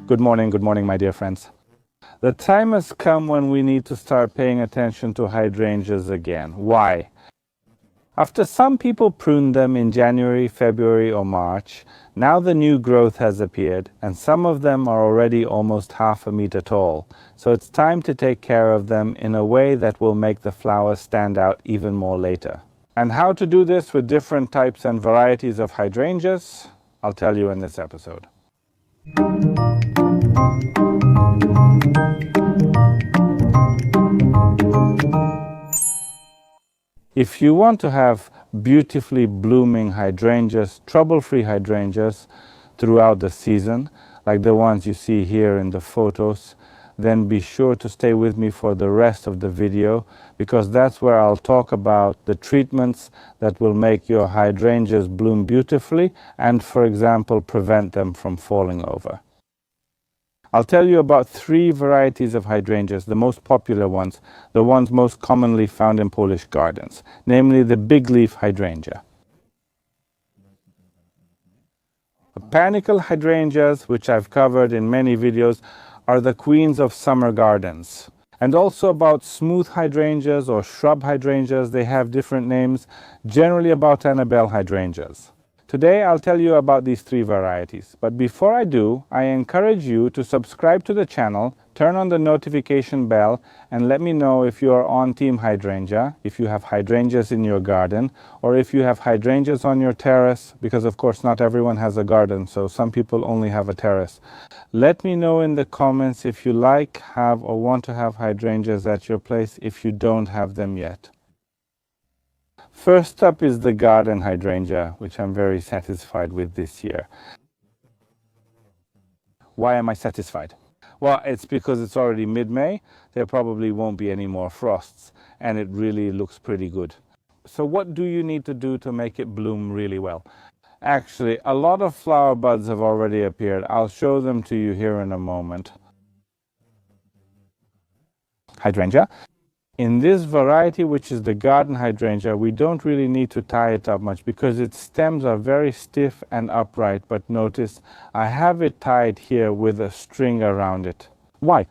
Good morning, my dear friends. The time has come when we need to start paying attention to hydrangeas again. Why? After some people pruned them in January, February or March, now the new growth has appeared and some of them are already almost half a meter tall. So it's time to take care of them in a way that will make the flowers stand out even more later. And how to do this with different types and varieties of hydrangeas, I'll tell you in this episode. If you want to have beautifully blooming hydrangeas, trouble-free hydrangeas throughout the season, like the ones you see here in the photos, then be sure to stay with me for the rest of the video, because that's where I'll talk about the treatments that will make your hydrangeas bloom beautifully and, for example, prevent them from falling over. I'll tell you about 3 varieties of hydrangeas, the most popular ones, the ones most commonly found in Polish gardens, namely the Bigleaf hydrangea. The Panicle hydrangeas, which I've covered in many videos, are the queens of summer gardens. And also about smooth hydrangeas or shrub hydrangeas, they have different names, generally about Annabelle hydrangeas. Today I'll tell you about these 3 varieties, but before I do, I encourage you to subscribe to the channel, turn on the notification bell, and let me know if you are on Team Hydrangea, if you have hydrangeas in your garden, or if you have hydrangeas on your terrace, because of course not everyone has a garden, so some people only have a terrace. Let me know in the comments if you like, have, or want to have hydrangeas at your place if you don't have them yet. First up is the garden hydrangea, which I'm very satisfied with this year. Why am I satisfied? Well, it's because it's already mid-May, there probably won't be any more frosts, and it really looks pretty good. So what do you need to do to make it bloom really well? Actually, a lot of flower buds have already appeared. I'll show them to you here in a moment. Hydrangea. In this variety, which is the garden hydrangea, we don't really need to tie it up much because its stems are very stiff and upright. But notice, I have it tied here with a string around it. Why?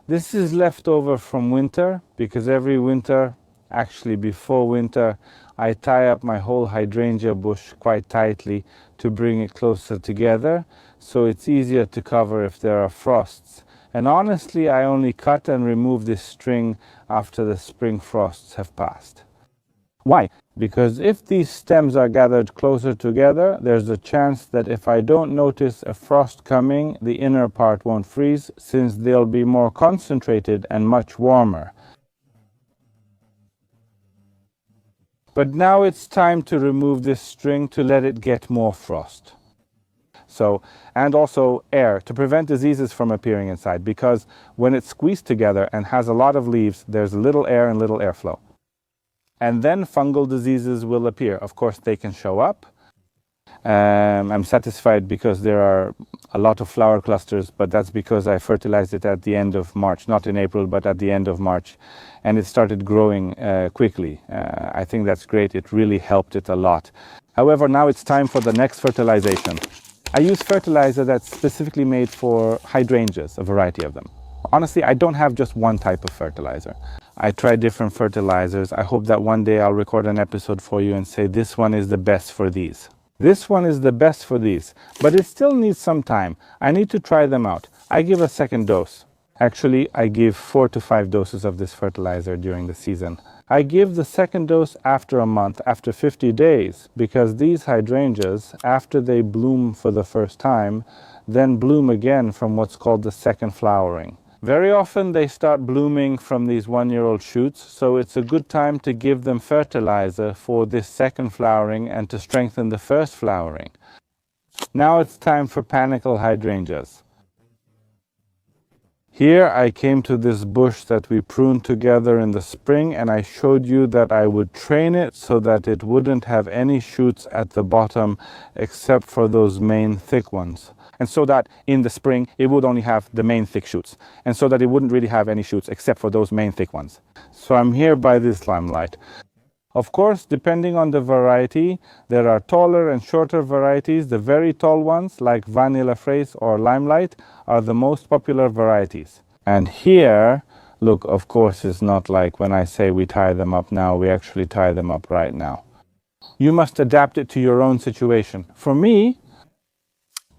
This is left over from winter, because every winter, actually before winter, I tie up my whole hydrangea bush quite tightly to bring it closer together, so it's easier to cover if there are frosts. And honestly, I only cut and remove this string after the spring frosts have passed. Why? Because if these stems are gathered closer together, there's a chance that if I don't notice a frost coming, the inner part won't freeze, since they'll be more concentrated and much warmer. But now it's time to remove this string to let it get more frost. And also air, to prevent diseases from appearing inside, because when it's squeezed together and has a lot of leaves, there's little air and little airflow. And then fungal diseases will appear. Of course, they can show up. I'm satisfied because there are a lot of flower clusters, but that's because I fertilized it at the end of March, not in April, but at the end of March. And it started growing quickly. I think that's great. It really helped it a lot. However, now it's time for the next fertilization. I use fertilizer that's specifically made for hydrangeas, a variety of them. Honestly, I don't have just one type of fertilizer. I try different fertilizers. I hope that one day I'll record an episode for you and say this one is the best for these. This one is the best for these, but it still needs some time. I need to try them out. I give a second dose. Actually, I give 4 to 5 doses of this fertilizer during the season. I give the second dose after a month, after 50 days, because these hydrangeas, after they bloom for the first time, then bloom again from what's called the second flowering. Very often they start blooming from these 1-year-old shoots, so it's a good time to give them fertilizer for this second flowering and to strengthen the first flowering. Now it's time for Panicle hydrangeas. Here I came to this bush that we pruned together in the spring, and I showed you that I would train it so that it wouldn't have any shoots at the bottom except for those main thick ones. And so that in the spring it would only have the main thick shoots, and so that it wouldn't really have any shoots except for those main thick ones. So I'm here by this limelight. Of course, depending on the variety, there are taller and shorter varieties. The very tall ones, like Vanilla Fraise or Limelight, are the most popular varieties. And here, look, of course, it's not like when I say we tie them up now, we actually tie them up right now. You must adapt it to your own situation. For me,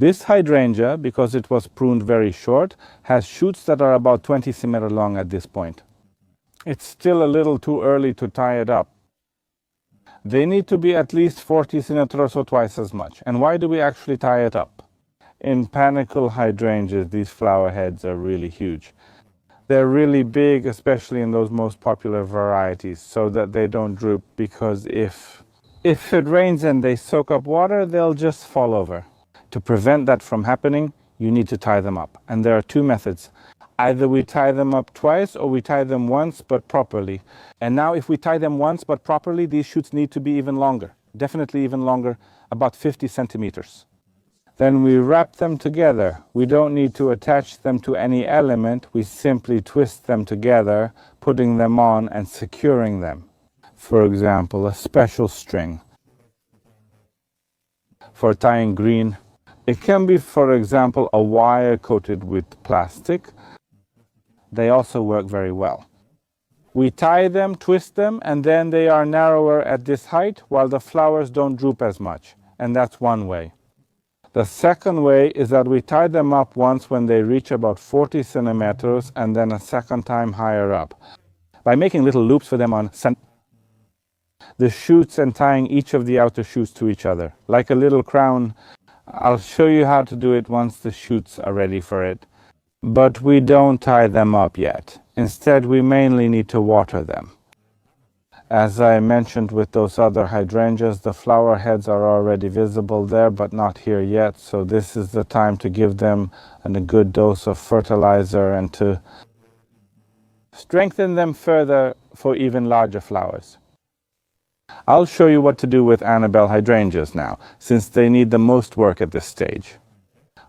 this hydrangea, because it was pruned very short, has shoots that are about 20 centimeters long at this point. It's still a little too early to tie it up. They need to be at least 40 centimeters or twice as much. And why do we actually tie it up? In Panicle hydrangeas, these flower heads are really huge. They're really big, especially in those most popular varieties, so that they don't droop, because if it rains and they soak up water, they'll just fall over. To prevent that from happening, you need to tie them up. And there are two methods. Either we tie them up twice or we tie them once but properly. And now if we tie them once but properly, these shoots need to be even longer. Definitely even longer, about 50 centimeters. Then we wrap them together. We don't need to attach them to any element. We simply twist them together, putting them on and securing them. For example, a special string for tying green. It can be, for example, a wire coated with plastic. They also work very well. We tie them, twist them, and then they are narrower at this height, while the flowers don't droop as much. And that's one way. The second way is that we tie them up once when they reach about 40 centimeters, and then a second time higher up, by making little loops for them on the shoots and tying each of the outer shoots to each other, like a little crown. I'll show you how to do it once the shoots are ready for it. But we don't tie them up yet. Instead, we mainly need to water them. As I mentioned with those other hydrangeas, the flower heads are already visible there, but not here yet. So this is the time to give them a good dose of fertilizer and to strengthen them further for even larger flowers. I'll show you what to do with Annabelle hydrangeas now, since they need the most work at this stage.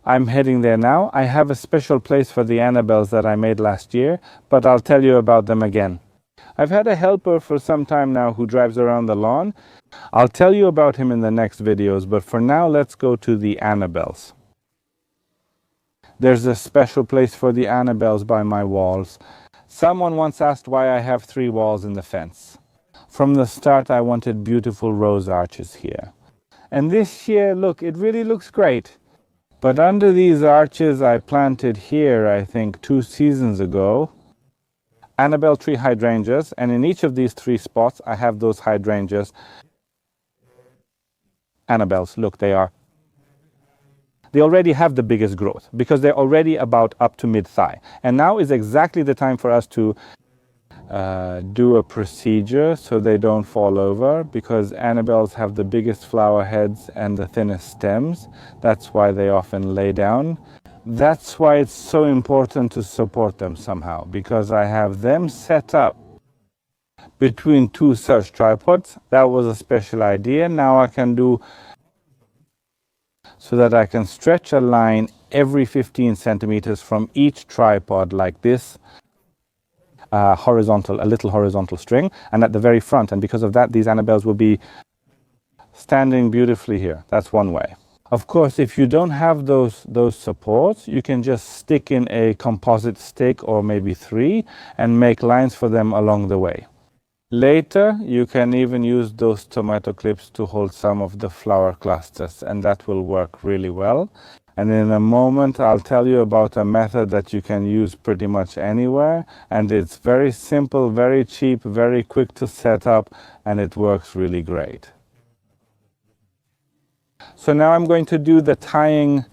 I'm heading there now. I have a special place for the Annabelles that I made last year, but I'll tell you about them again. I've had a helper for some time now who drives around the lawn. I'll tell you about him in the next videos, but for now let's go to the Annabelles. There's a special place for the Annabelles by my walls. Someone once asked why I have 3 walls in the fence. From the start I wanted beautiful rose arches here. And this year, look, it really looks great. But under these arches I planted here, I think 2 seasons ago, Annabelle tree hydrangeas, and in each of these 3 spots I have those hydrangeas. Annabelles, look, they already have the biggest growth because they're already about up to mid-thigh. And now is exactly the time for us to do a procedure so they don't fall over, because Annabelles have the biggest flower heads and the thinnest stems. That's why they often lay down. That's why it's so important to support them somehow, because I have them set up between 2 such tripods. That was a special idea. Now I can do so that I can stretch a line every 15 centimeters from each tripod like this. A little horizontal string, and at the very front, and because of that these Annabelles will be standing beautifully here. That's one way. Of course, if you don't have those supports, you can just stick in a composite stick or maybe 3 and make lines for them along the way. Later you can even use those tomato clips to hold some of the flower clusters, and that will work really well. And in a moment I'll tell you about a method that you can use pretty much anywhere, and it's very simple, very cheap, very quick to set up, and it works really great. So now I'm going to do the tying.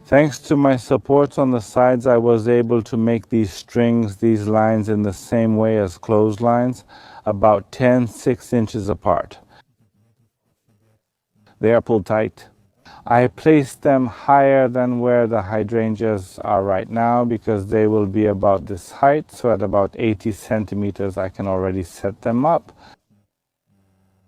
Thanks to my supports on the sides, I was able to make these strings, these lines in the same way as clotheslines, about 6 inches apart. They are pulled tight. I placed them higher than where the hydrangeas are right now because they will be about this height. So at about 80 centimeters, I can already set them up.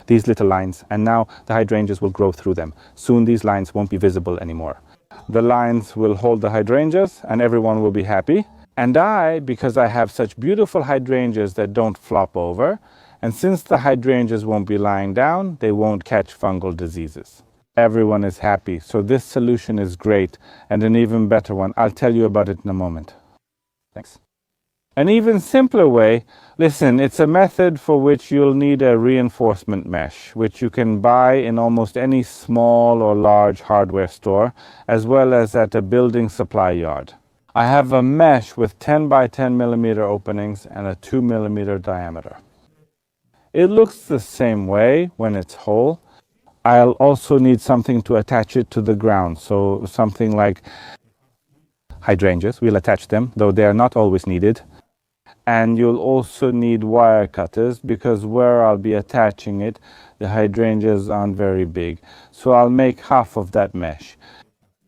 These little lines, and now the hydrangeas will grow through them. Soon these lines won't be visible anymore. The lines will hold the hydrangeas and everyone will be happy. And I, because I have such beautiful hydrangeas that don't flop over, and since the hydrangeas won't be lying down, they won't catch fungal diseases. Everyone is happy. So this solution is great, and an even better one. I'll tell you about it in a moment. Thanks. An even simpler way, listen, it's a method for which you'll need a reinforcement mesh, which you can buy in almost any small or large hardware store, as well as at a building supply yard. I have a mesh with 10 by 10 millimeter openings and a 2 millimeter diameter. It looks the same way when it's whole. I'll also need something to attach it to the ground, so something like hydrangeas. We'll attach them, though they are not always needed. And you'll also need wire cutters because where I'll be attaching it, the hydrangeas aren't very big. So I'll make half of that mesh.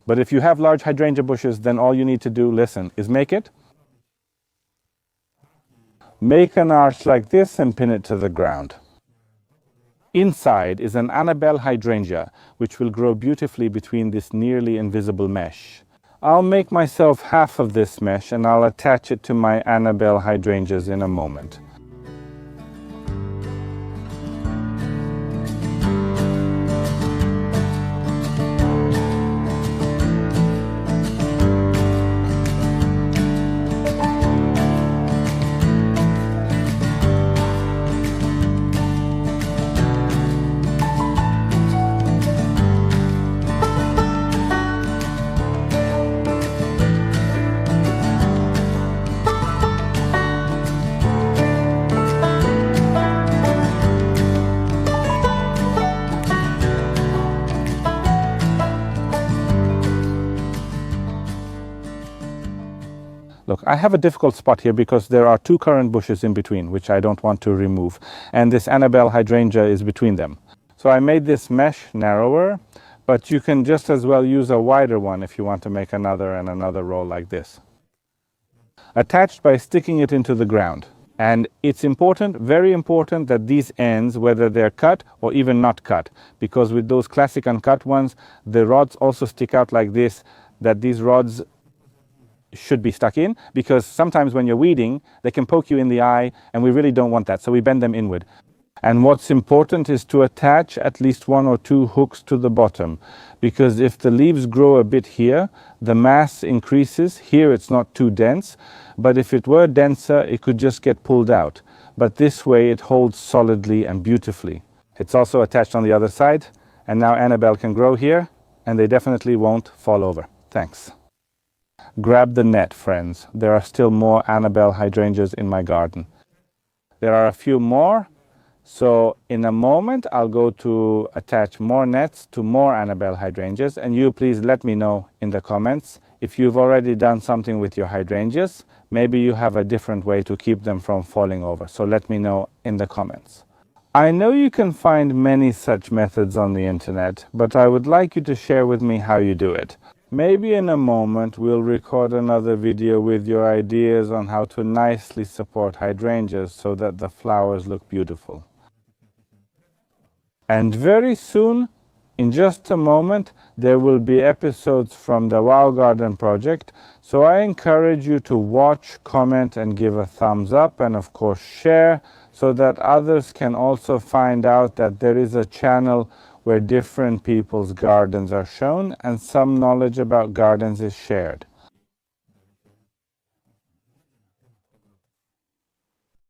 But if you have large hydrangea bushes, then all you need to do, listen, is make an arch like this and pin it to the ground. Inside is an Annabelle hydrangea, which will grow beautifully between this nearly invisible mesh. I'll make myself half of this mesh and I'll attach it to my Annabelle hydrangeas in a moment. Look, I have a difficult spot here because there are 2 currant bushes in between, which I don't want to remove. And this Annabelle hydrangea is between them. So I made this mesh narrower, but you can just as well use a wider one if you want to make another and another row like this. Attached by sticking it into the ground. And it's important, very important, that these ends, whether they're cut or even not cut, because with those classic uncut ones, the rods also stick out like this, that these rods should be stuck in, because sometimes when you're weeding, they can poke you in the eye, and we really don't want that, so we bend them inward. And what's important is to attach at least 1 or 2 hooks to the bottom, because if the leaves grow a bit here, the mass increases. Here it's not too dense, but if it were denser, it could just get pulled out. But this way it holds solidly and beautifully. It's also attached on the other side, and now Annabelle can grow here, and they definitely won't fall over. Thanks. Grab the net, friends. There are still more Annabelle hydrangeas in my garden. There are a few more, so in a moment I'll go to attach more nets to more Annabelle hydrangeas, and you please let me know in the comments if you've already done something with your hydrangeas. Maybe you have a different way to keep them from falling over, so let me know in the comments. I know you can find many such methods on the internet, but I would like you to share with me how you do it. Maybe in a moment we'll record another video with your ideas on how to nicely support hydrangeas so that the flowers look beautiful. And very soon, in just a moment, there will be episodes from the Wow Garden project, so I encourage you to watch, comment and give a thumbs up, and of course share, so that others can also find out that there is a channel where different people's gardens are shown and some knowledge about gardens is shared.